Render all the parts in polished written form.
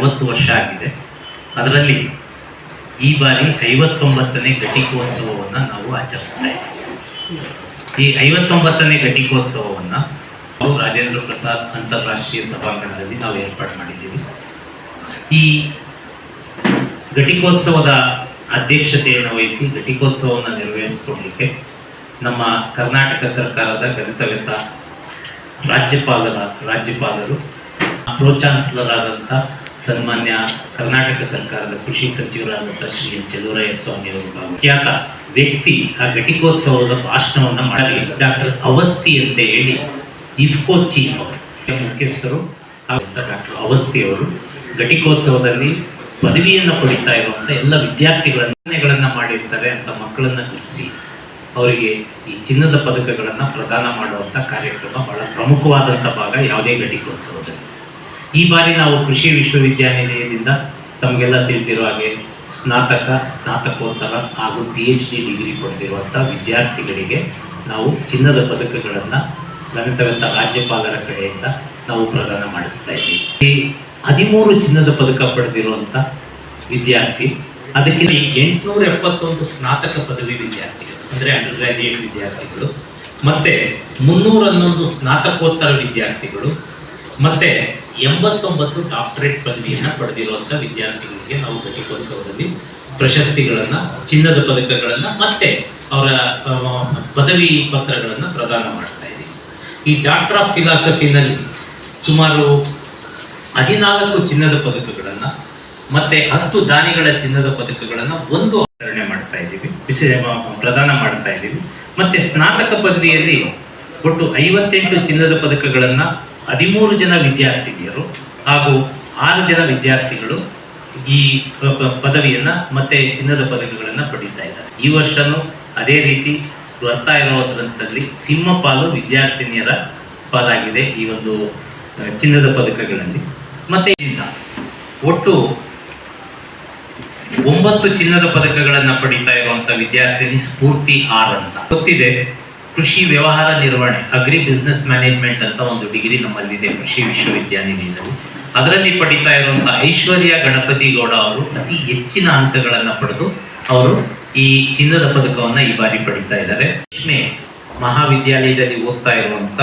60 ವರ್ಷ ಆಗಿದೆ. ಅದರಲ್ಲಿ ಈ ಬಾರಿ 59ನೇ ಘಟಿಕೋತ್ಸವವನ್ನು ನಾವು ಆಚರಿಸ್ತಾ ಇದ್ದೀವಿ. ಈ 59ನೇ ಘಟಿಕೋತ್ಸವವನ್ನು ರಾಜೇಂದ್ರ ಪ್ರಸಾದ್ ಅಂತಾರಾಷ್ಟ್ರೀಯ ಸಭಾಂಗಣದಲ್ಲಿ ನಾವು ಏರ್ಪಾಡು ಮಾಡಿದ್ದೀವಿ. ಈ ಘಟಿಕೋತ್ಸವದ ಅಧ್ಯಕ್ಷತೆಯನ್ನು ವಹಿಸಿ ಘಟಿಕೋತ್ಸವವನ್ನು ನೆರವೇರಿಸಿಕೊಡ್ಲಿಕ್ಕೆ ನಮ್ಮ ಕರ್ನಾಟಕ ಸರ್ಕಾರದ ಗಣಿತವೆತ್ತ ರಾಜ್ಯಪಾಲರು ಪ್ರೋ ಚಾನ್ಸಲರ್ ಆದಂಥ ಸನ್ಮಾನ್ಯ ಕರ್ನಾಟಕ ಸರ್ಕಾರದ ಕೃಷಿ ಸಚಿವರಾದಂಥ ಶ್ರೀ ಎನ್ ಚೆಲುವರಾಯ ಸ್ವಾಮಿ ಅವರು ಖ್ಯಾತ ವ್ಯಕ್ತಿ ಆ ಘಟಿಕೋತ್ಸವದ ಭಾಷಣವನ್ನು ಮಾಡಲಿ ಡಾಕ್ಟರ್ ಅವಸ್ಥಿ ಅಂತ ಹೇಳಿ ಇಫ್ಕೋ ಚೀಫ್ ಅವರು ಮುಖ್ಯಸ್ಥರು ಡಾಕ್ಟರ್ ಅವಸ್ಥಿ ಅವರು ಘಟಿಕೋತ್ಸವದಲ್ಲಿ ಪದವಿಯನ್ನು ಪಡಿತಾ ಇರುವಂಥ ಎಲ್ಲ ವಿದ್ಯಾರ್ಥಿಗಳನ್ನ ಮಾಡಿರ್ತಾರೆ ಅಂತ ಮಕ್ಕಳನ್ನು ಗುರುತಿಸಿ ಅವರಿಗೆ ಈ ಚಿನ್ನದ ಪದಕಗಳನ್ನು ಪ್ರದಾನ ಮಾಡುವಂಥ ಕಾರ್ಯಕ್ರಮ ಬಹಳ ಪ್ರಮುಖವಾದಂಥ ಭಾಗ ಯಾವುದೇ ಘಟಿಕೋತ್ಸವದಲ್ಲಿ. ಈ ಬಾರಿ ನಾವು ಕೃಷಿ ವಿಶ್ವವಿದ್ಯಾನಿಲಯದಿಂದ ತಮಗೆಲ್ಲ ತಿಳಿದಿರೋ ಹಾಗೆ ಸ್ನಾತಕೋತ್ತರ ಹಾಗೂ PhD ಡಿಗ್ರಿ ಪಡೆದಿರುವಂಥ ವಿದ್ಯಾರ್ಥಿಗಳಿಗೆ ನಾವು ಚಿನ್ನದ ಪದಕಗಳನ್ನು ಗಣಿತವೆತ್ತ ರಾಜ್ಯಪಾಲರ ಕಡೆಯಿಂದ ನಾವು ಪ್ರದಾನ ಮಾಡಿಸ್ತಾ ಇದ್ದೀವಿ. 13 ಚಿನ್ನದ ಪದಕ ಪಡೆದಿರುವಂಥ ವಿದ್ಯಾರ್ಥಿ, ಅದಕ್ಕೆ 871 ಸ್ನಾತಕ ಪದವಿ ವಿದ್ಯಾರ್ಥಿಗಳು ಅಂದರೆ ಅಂಡರ್ ಗ್ರಾಜ್ಯುಯೇಟ್ ವಿದ್ಯಾರ್ಥಿಗಳು, ಮತ್ತು 311 ಸ್ನಾತಕೋತ್ತರ ವಿದ್ಯಾರ್ಥಿಗಳು, ಮತ್ತು 89 ಡಾಕ್ಟರೇಟ್ ಪದವಿಯನ್ನು ಪಡೆದಿರುವಂಥ ವಿದ್ಯಾರ್ಥಿಗಳಿಗೆ ನಾವು ಘಟಿಕೋತ್ಸವದಲ್ಲಿ ಪ್ರಶಸ್ತಿಗಳನ್ನು, ಚಿನ್ನದ ಪದಕಗಳನ್ನು ಮತ್ತು ಅವರ ಪದವಿ ಪತ್ರಗಳನ್ನು ಪ್ರದಾನ ಮಾಡ್ತಾ ಇದ್ದೀವಿ. ಈ ಡಾಕ್ಟರ್ ಆಫ್ ಫಿಲಾಸಫಿನಲ್ಲಿ ಸುಮಾರು 14 ಚಿನ್ನದ ಪದಕಗಳನ್ನು ಮತ್ತು 10 ದಾನಿಗಳ ಚಿನ್ನದ ಪದಕಗಳನ್ನು ವಿತರಣೆ ಮಾಡ್ತಾ ಇದ್ದೀವಿ, ಪ್ರದಾನ ಮಾಡ್ತಾ ಇದ್ದೀವಿ. ಮತ್ತು ಸ್ನಾತಕ ಪದವಿಯಲ್ಲಿ ಒಟ್ಟು 58 ಚಿನ್ನದ ಪದಕಗಳನ್ನು 13 ಜನ ವಿದ್ಯಾರ್ಥಿನಿಯರು ಹಾಗೂ 6 ಜನ ವಿದ್ಯಾರ್ಥಿಗಳು ಈ ಪದವಿಯನ್ನು ಮತ್ತು ಚಿನ್ನದ ಪದಕಗಳನ್ನು ಪಡೀತಾ ಇದ್ದಾರೆ. ಈ ವರ್ಷನೂ ಅದೇ ರೀತಿ ಬರ್ತಾ ಇರೋದ್ರಲ್ಲಿ ಸಿಂಹಪಾಲು ವಿದ್ಯಾರ್ಥಿನಿಯರ ಪಾಲಾಗಿದೆ ಈ ಒಂದು ಚಿನ್ನದ ಪದಕಗಳಲ್ಲಿ. ಮತ್ತು ಒಟ್ಟು 9 ಚಿನ್ನದ ಪದಕಗಳನ್ನು ಪಡೀತಾ ಇರುವಂಥ ವಿದ್ಯಾರ್ಥಿನಿ ಸ್ಫೂರ್ತಿ ಆರ್ ಅಂತ ಗೊತ್ತಿದೆ. ಕೃಷಿ ವ್ಯವಹಾರ ನಿರ್ವಹಣೆ ಅಗ್ರಿ ಬಿಸ್ನೆಸ್ ಮ್ಯಾನೇಜ್ಮೆಂಟ್ ಅಂತ ಒಂದು ಡಿಗ್ರಿ ನಮ್ಮಲ್ಲಿದೆ ಕೃಷಿ ವಿಶ್ವವಿದ್ಯಾನಿಲಯದಲ್ಲಿ. ಅದರಲ್ಲಿ ಪಡೀತಾ ಇರುವಂಥ ಐಶ್ವರ್ಯ ಗಣಪತಿ ಗೌಡ ಅವರು ಅತಿ ಹೆಚ್ಚಿನ ಅಂಕಗಳನ್ನು ಪಡೆದು ಅವರು ಈ ಚಿನ್ನದ ಪದಕವನ್ನು ಈ ಬಾರಿ ಪಡೀತಾ ಇದ್ದಾರೆ. ರೇಷ್ಮೆ ಮಹಾವಿದ್ಯಾಲಯದಲ್ಲಿ ಓದ್ತಾ ಇರುವಂಥ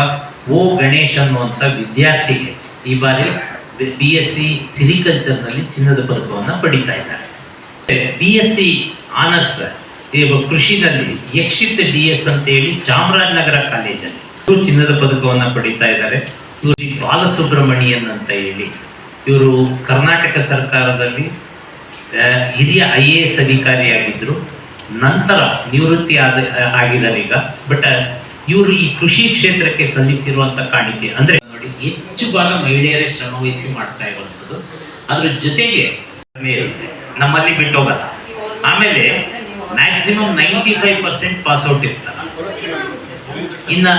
ಗಣೇಶ್ ಅನ್ನುವಂಥ ವಿದ್ಯಾರ್ಥಿಗೆ ಈ ಬಾರಿ BSc ಸಿರಿಕಲ್ಚರ್ನಲ್ಲಿ ಚಿನ್ನದ ಪದಕವನ್ನು ಪಡೀತಾ ಇದ್ದಾರೆ. BSc ಆನರ್ಸ್ ಕೃಷಿನಲ್ಲಿ ಯಕ್ಷಿತ್ DS ಅಂತ ಹೇಳಿ ಚಾಮರಾಜನಗರ ಕಾಲೇಜಲ್ಲಿ ಚಿನ್ನದ ಪದಕವನ್ನು ಪಡೀತಾ ಇದ್ದಾರೆ. ಇವರು ಬಾಲಸುಬ್ರಹ್ಮಣ್ಯನ್ ಅಂತ ಹೇಳಿ ಇವರು ಕರ್ನಾಟಕ ಸರ್ಕಾರದಲ್ಲಿ ಹಿರಿಯ IAS ಅಧಿಕಾರಿಯಾಗಿದ್ದರು, ನಂತರ ನಿವೃತ್ತಿ ಆಗಿದ್ದಾರೆ ಈಗ. ಬಟ್ ಇವರು ಈ ಕೃಷಿ ಕ್ಷೇತ್ರಕ್ಕೆ ಸಲ್ಲಿಸಿರುವಂಥ ಕಾಣಿಕೆ ಅಂದರೆ ನೋಡಿ, ಹೆಚ್ಚು ಭಾಗ ಮಹಿಳೆಯರೇ ಶ್ರಮವಹಿಸಿ ಮಾಡ್ತಾ ಇರುವಂಥದ್ದು. ಅದ್ರ ಜೊತೆಗೆ ಇರುತ್ತೆ, ನಮ್ಮಲ್ಲಿ ಬಿಟ್ಟೋಗಲ್ಲ. ಆಮೇಲೆ ಮ್ಯಾಕ್ಸಿಮಮ್ 95% ಪಾಸ್ಔಟ್ ಇರ್ತಾರೆ. ಇನ್ನು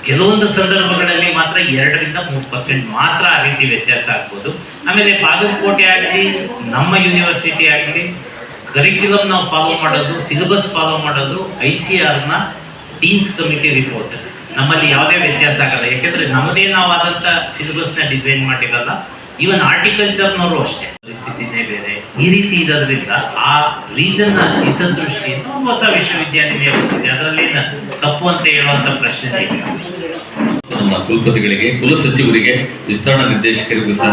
ಕೆಲವೊಂದು ಸಂದರ್ಭಗಳಲ್ಲಿ ಮಾತ್ರ 2-3% ಮಾತ್ರ ಆ ರೀತಿ ವ್ಯತ್ಯಾಸ ಆಗ್ಬೋದು. ಆಮೇಲೆ ಬಾಗಲಕೋಟೆ ಆಗಲಿ, ನಮ್ಮ ಯೂನಿವರ್ಸಿಟಿ ಆಗಲಿ, ಕರಿಕ್ಯುಲಮ್ ನಾವು ಫಾಲೋ ಮಾಡೋದು, ಸಿಲೆಬಸ್ ಫಾಲೋ ಮಾಡೋದು, ICRನ ಡೀನ್ಸ್ ಕಮಿಟಿ ರಿಪೋರ್ಟ್, ನಮ್ಮಲ್ಲಿ ಯಾವುದೇ ವ್ಯತ್ಯಾಸ ಆಗಲ್ಲ. ಯಾಕೆಂದರೆ ನಮ್ಮದೇ ನಾವಾದಂಥ ಸಿಲೆಬಸ್ನ ಡಿಸೈನ್ ಮಾಡಿರಲ್ಲ. ಈವನ್ ಆರ್ಟಿಕಲ್ಚರ್ನವರು ಅಷ್ಟೇ, ಪರಿಸ್ಥಿತಿನೇ ಬೇರೆ. ಈ ರೀತಿ ಇರೋದ್ರಿಂದ ಆ ರೀಸನ್ನ ಹಿತದೃಷ್ಟಿಯಿಂದ ಒಂದು ಹೊಸ ವಿಶ್ವವಿದ್ಯಾನಿಲಯ ಬಂದಿದೆ, ಅದರಲ್ಲಿ ತಪ್ಪು ಅಂತ ಹೇಳುವಂಥ ಪ್ರಶ್ನೆ ಇಲ್ಲ. ನಮ್ಮ ಕುಲಪತಿಗಳಿಗೆ, ಕುಲಸಚಿವರಿಗೆ, ವಿಸ್ತರಣಾ ನಿರ್ದೇಶಕರಿಗೂ ಸಹ